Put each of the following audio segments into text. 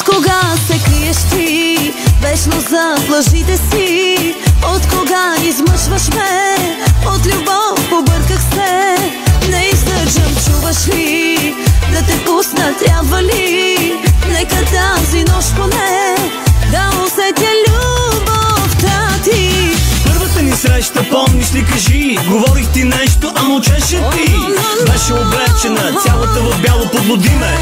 От кога се криеш ти, вечно зад лъжите си? От кога измъчваш ме? От любов побърках се. Не издържам, чуваш ли? Да те пусна, трябва ли? Нека тази нощ поне да усетя любовта ти. Първата ни среща, помниш ли, кажи? Говорих ти нещо, а мълчеше ти. Беше облечена, цялата в бяло, подлоди ме.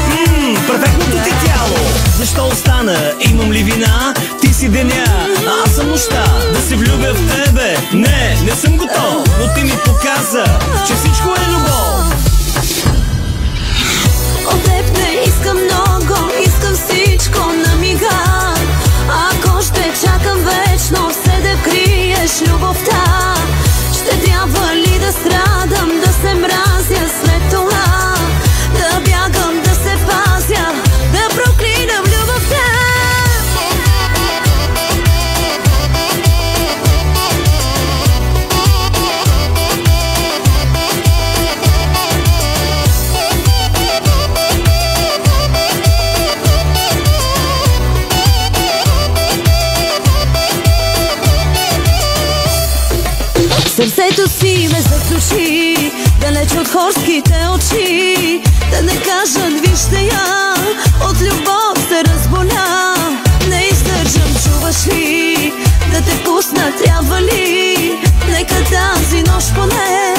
Перфектното ти тяло. Защо остана? Имам ли вина? Ти си деня, а аз съм нощта. Да се влюбя в тебе? Не съм готов. Но ти ми показа, че всичко е любов. От теб не искам много, искам всичко на мига. Ако ще чакам вечно, все да криеш любовта. Ще трябва ли да страдам, да се мразя след това? Да бягам, да се пазя, да проклинам любовта. Сърцето си ме заключи далеч от хорските очи. Да не кажат, вижте я, от любов се разболя. Не издържам, чуваш ли? Да те пусна, трябва ли? Нека тази нощ поне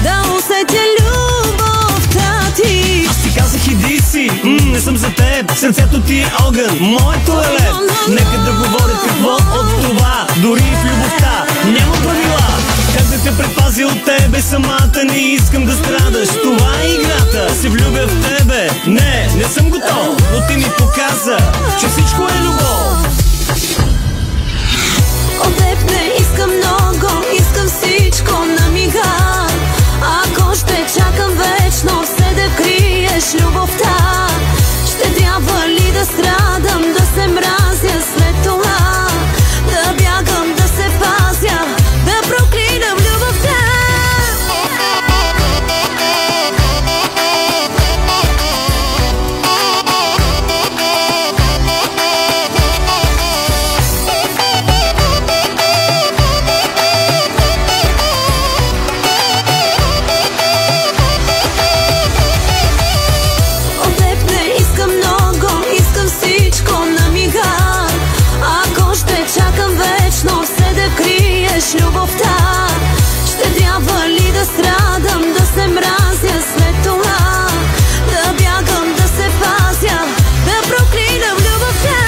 да усетя любовта ти. Аз ти казах, иди си, не съм за теб. Сърцето ти е огън, моето е лед. Нека да говоря какво от това. Дори в любовта няма правила. Как да те предпази от тебе самата? Не искам да страдаш, това е играта. Се влюбя в тебе, не съм готов. Но ти ми показа, че всичко е любов. От теб не искам много, искам всичко на мига. Ако ще чакам вечно, все да криеш любовта. Ще трябва ли да страдам, да се мразя след това? Да бягам, да се пазя, да проклинам любовта. От теб не искам много, искам всичко на мига. Ако ще чакам вечно, все да криеш любовта. Ще трябва ли да страдам, да се мразя след това? Да бягам, да се пазя, да проклинам любовта.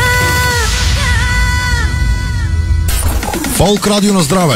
Фолк радио на здраве.